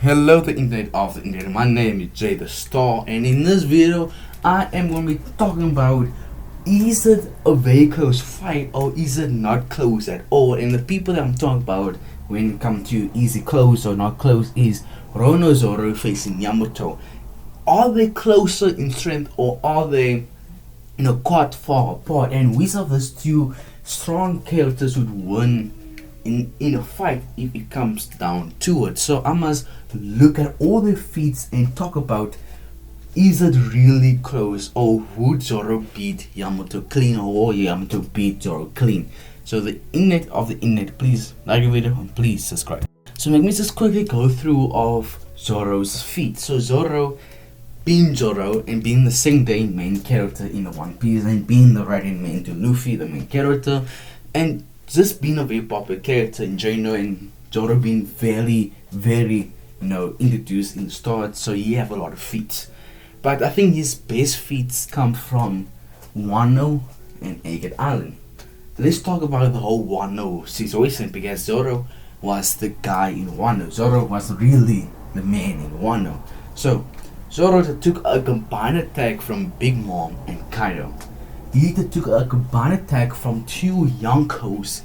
Hello the internet of the internet, my name is Jay the Star, and in this video I am going to be talking about, is it a very close fight or is it not close at all? And the people that I'm talking about when it comes to is it close or not close is Zoro facing Yamato. Are they closer in strength or are they quite far apart? And which of those two strong characters would win in a fight if it comes down to it? So I must look at all the feats and talk about, is it really close, or would Zoro beat Yamato clean, or Yamato beat Zoro clean? So the internet of the internet, please like the video and please subscribe. So let me just quickly go through of Zoro's feats. So Zoro being Zoro and being the same day main character in the One Piece and being the right hand man to Luffy, the main character, and just being a very popular character in general, and Zoro being very introduced in the start, so he have a lot of feats. But I think his best feats come from Wano and Agate Island. Let's talk about the whole Wano situation, because Zoro was the guy in Wano. Zoro was really the man in Wano. So Zoro took a combined attack from Big Mom and Kaido. He took a combined attack from two Yonkos,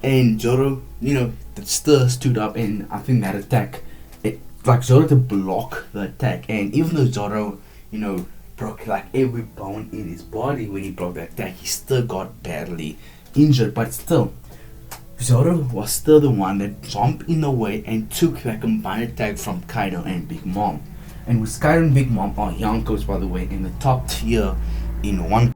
and Zoro, that still stood up, and I think that attack, Zoro to block the attack, and even though Zoro, broke like every bone in his body when he blocked the attack, he still got badly injured, but still, Zoro was still the one that jumped in the way and took that combined attack from Kaido and Big Mom. And with Kaido and Big Mom are Yonkos, by the way, in the top tier in One.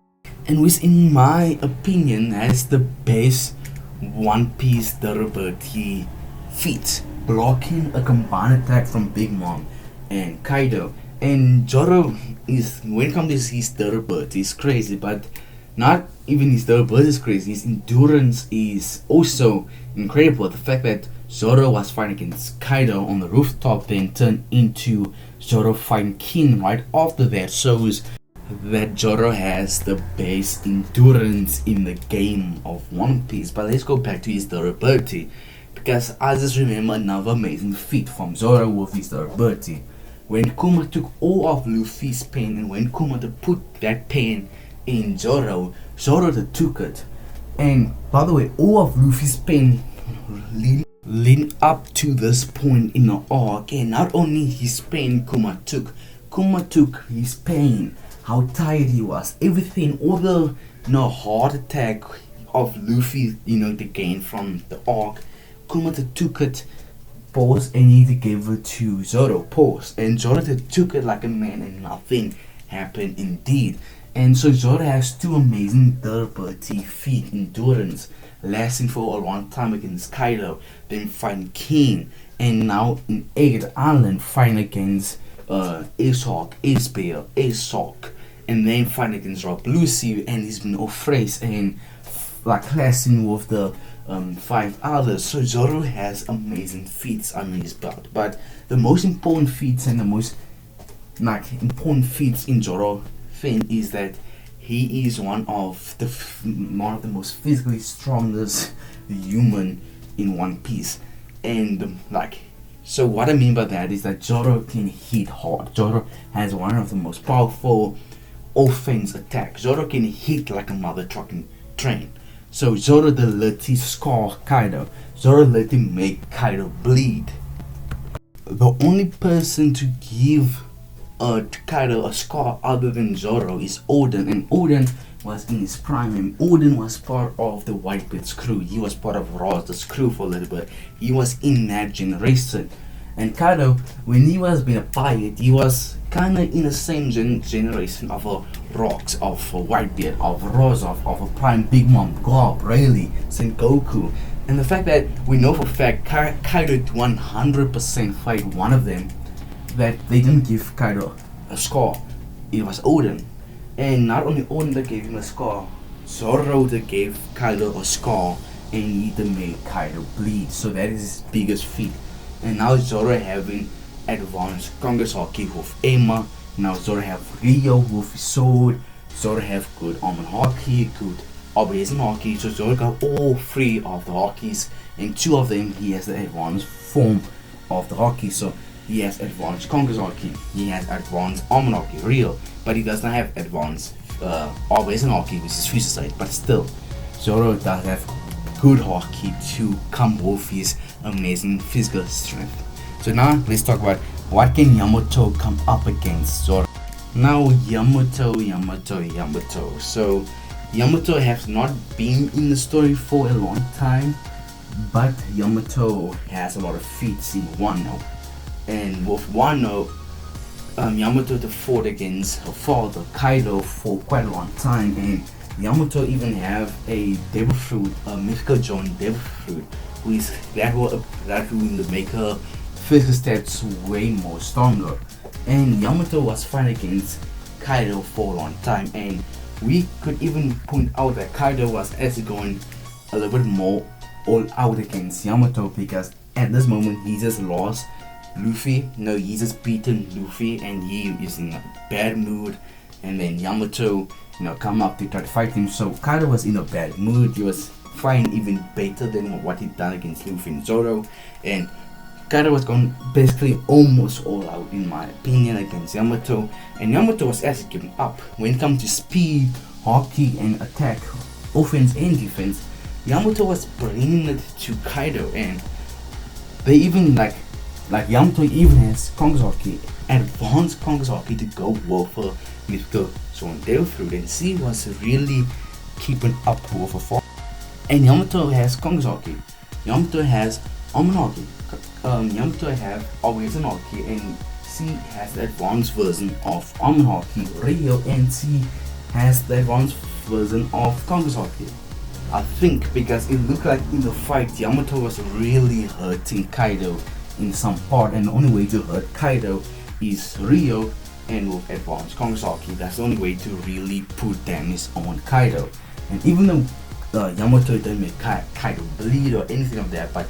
And which, in my opinion, has the best One Piece durability feat, blocking a combined attack from Big Mom and Kaido. And Zoro is, when it comes to his durability, is crazy, but not even his durability is crazy, his endurance is also incredible. The fact that Zoro was fighting against Kaido on the rooftop, then turned into Zoro fighting King right after that, shows that Zoro has the best endurance in the game of One Piece. But let's go back to his durability, because I just remember another amazing feat from Zoro with his durability. When Kuma took all of Luffy's pain, and when Kuma put that pain in Zoro, Zoro took it. And by the way, all of Luffy's pain leading up to this point in the arc, and not only his pain Kuma took his pain, how tired he was, everything, all the heart attack of Luffy, the gain from the arc, Kuma took it, pause, and he gave it to Zoro, pause, and Zoro took it like a man, and nothing happened indeed. And so Zoro has two amazing durability feat, endurance, lasting for a long time against Kaido, then fighting King, and now in Agate Island fighting against Ace-Hawk, Ace-Bear, Ace-Hawk, and then fighting against Rob Lucy and his phrase, and clashing with the 5 others. So Zoro has amazing feats under his belt. But the most important feats and the most important feats in Zoro thing is that he is one of the most physically strongest human in One Piece. And so what I mean by that is that Zoro can hit hard. Zoro has one of the most powerful offense attacks. Zoro can hit like a mother trucking train. So Zoro let him scar Kaido. Zoro let him make Kaido bleed. The only person to give Kaido a scar other than Zoro is Oden, and Oden was in his prime, and Oden was part of the Whitebeard's crew. He was part of Ross's crew for a little bit. He was in that generation. And Kaido, when he was being a pirate, he was kind of in the same generation of a Rocks, of a Whitebeard, of Ross, of a Prime, Big Mom, Garp, Rayleigh, Sengoku. And the fact that we know for a fact Kaido 100% fight one of them, that they didn't give Kaido a scar. It was Oden. And not only Oden that gave him a scar, Zoro that gave Kaido a scar, and he made Kaido bleed. So that is his biggest feat. And now Zoro having advanced Congress Haki with Emma. Now Zoro have Rio with his sword. Zoro have good Almond Haki, good Obelisk Haki. So Zoro got all 3 of the Hakis, and 2 of them he has the advanced form of the Haki. So he has advanced Kongasaki, he has advanced Amanaki, real, but he does not have advanced Haki, which is Future Sight, but still, Zoro does have good Haki to come with his amazing physical strength. So now let's talk about what can Yamato come up against Zoro. Now Yamato. So Yamato has not been in the story for a long time, but Yamato has a lot of feats in Wano. And with Wano, Yamato fought against her father Kaido for quite a long time, and Yamato even have a devil fruit, a mythical John devil fruit, that will make her physical stats way more stronger. And Yamato was fighting against Kaido for a long time, and we could even point out that Kaido was actually going a little bit more all out against Yamato, because at this moment he just lost Luffy. No, he just beaten Luffy and he is in a bad mood, and then Yamato come up to try to fight him. So Kaido was in a bad mood. He was fighting even better than what he'd done against Luffy and Zoro, and Kaido was going basically almost all out, in my opinion, against Yamato, and Yamato was actually giving up. When it comes to speed, Haki and attack, offense and defense, Yamato was bringing it to Kaido, and they even like Yamato even has Kongasaki, advanced Kongasaki to go with her mythical Zone Devil Fruit, and she was really keeping up with her form. And Yamato has Kongasaki, Yamato has Amanaki, Yamato have Awazenaki, and she has the advanced version of Amanaki, Rio, and she has the advanced version of Kongasaki. I think because it looked like in the fight Yamato was really hurting Kaido in some part, and the only way to hurt Kaido is Rio, and with advanced Kongasaki, that's the only way to really put damage on Kaido. And even though Yamato didn't make Kaido bleed or anything of that, but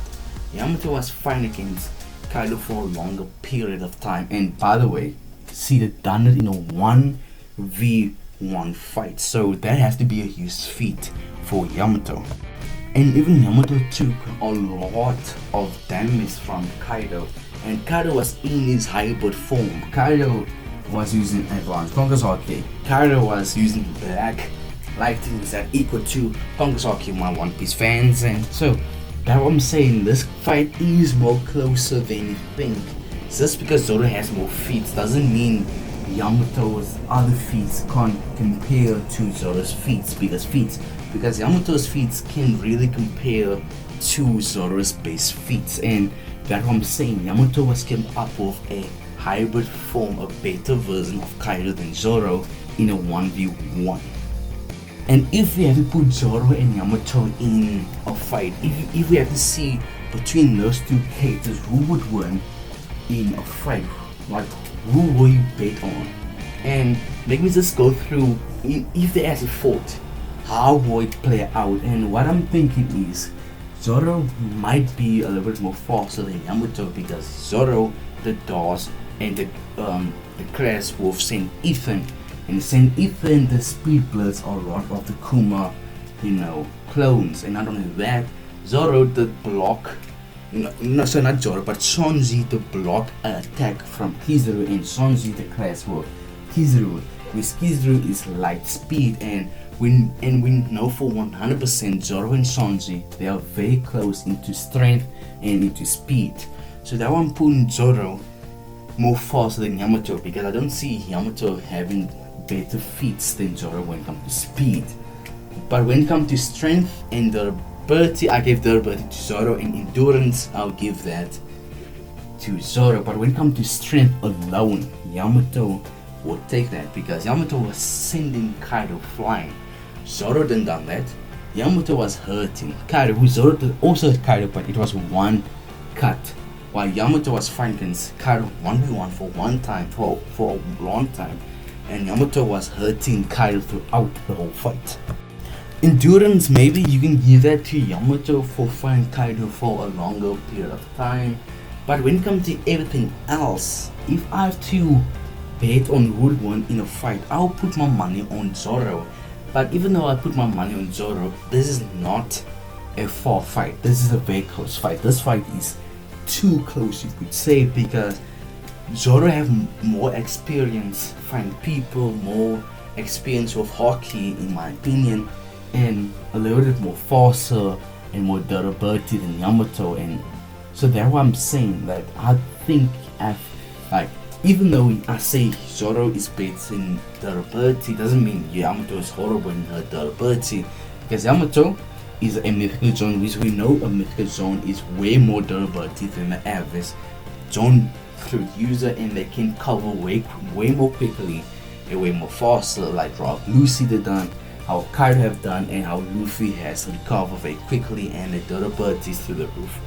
Yamato was fighting against Kaido for a longer period of time. And by the way, she had done it in a 1v1 fight, so that has to be a huge feat for Yamato. And even Yamato took a lot of damage from Kaido, and Kaido was in his hybrid form. Kaido was using advanced Kongasaki, Kaido was using black lightnings that equal to Kongasaki, my One Piece fans. And so that's what I'm saying, this fight is more closer than you think. Just because Zoro has more feats doesn't mean Yamato's other feats can't compare to Zoro's feats, because Yamato's feats can really compare to Zoro's base feats. And that's what I'm saying, Yamato was came up with a hybrid form, a better version of Kaido than Zoro in a 1v1. And if we have to put Zoro and Yamato in a fight, if we have to see between those two characters who would win in a fight, like who will you bet on? And let me just go through, if they actually fought, how will it play out? And what I'm thinking is Zoro might be a little bit more faster than Yamato, because Zoro, the DOS, and the Crash with Saint Ethan. And Saint Ethan, the speed bloods a lot of the Kuma, clones. And not only that, Zoro did block, so not Zoro, but Sanji to block an attack from Kizaru, and Sanji the Crash with Kizaru, which Kizaru is light speed, and we know for 100% Zoro and Sanji, they are very close into strength and into speed. So that one putting Zoro more faster than Yamato, because I don't see Yamato having better feats than Zoro when it comes to speed. But when it comes to strength and durability, I give durability to Zoro, and endurance, I'll give that to Zoro. But when it comes to strength alone, Yamato will take that, because Yamato was sending Kaido flying. Zoro didn't done that. Yamato was hurting Kaido. Zoro also hurt Kaido, but it was one cut. While Yamato was fighting against Kaido 1v1 for a long time, and Yamato was hurting Kaido throughout the whole fight. Endurance, maybe you can give that to Yamato for fighting Kaido for a longer period of time. But when it comes to everything else, if I have to bet on who would win in a fight, I'll put my money on Zoro. But even though I put my money on Zoro, this is not a fair fight. This is a very close fight. This fight is too close, you could say, because Zoro have more experience, find people, more experience with hockey, in my opinion, and a little bit more faster and more durability than Yamato. And so that's why I'm saying that I think like, even though I say Zoro is better in durability, doesn't mean Yamato is horrible in her durability, because Yamato is a mythical zone, which we know a mythical zone is way more durability than the average zone through user, and they can cover way more quickly and way more faster, like Rob Lucy did done, how Kaido have done, and how Luffy has recovered very quickly, and the durability is through the roof.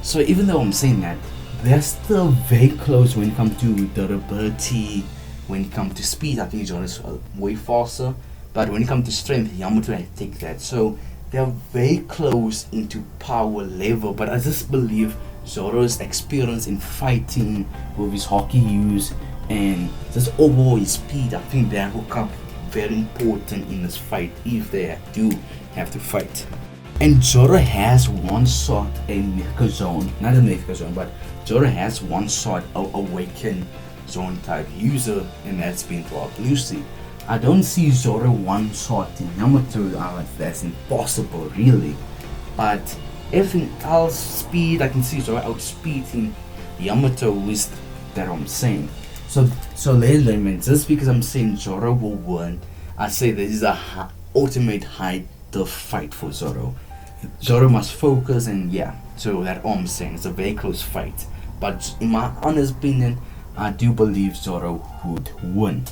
So even though I'm saying that, they're still very close when it comes to durability. When it comes to speed, I think Zoro is way faster, but when it comes to strength, Yamato has take that. So they're very close into power level, but I just believe Zoro's experience in fighting with his hockey use and just overall his speed, I think that will come very important in this fight if they do have to fight. And Zoro has one shot a mythical zone, not a mythical zone, but Zoro has one shot awaken zone type user, and that's been Rob Lucy. I don't see Zoro one shot in Yamato, that's impossible really. But everything else, speed, I can see Zoro outspeeding Yamato is that I'm saying. So ladies and gentlemen, just because I'm saying Zoro will win, I say this is a ultimate high the fight for Zoro. Zoro must focus, and yeah, so that's all I'm saying. It's a very close fight. But in my honest opinion, I do believe Zoro would win.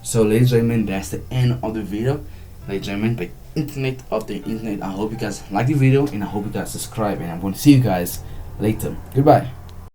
So ladies and gentlemen, that's the end of the video. Ladies and gentlemen, the internet of the internet, I hope you guys like the video, and I hope you guys subscribe, and I'm going to see you guys later. Goodbye.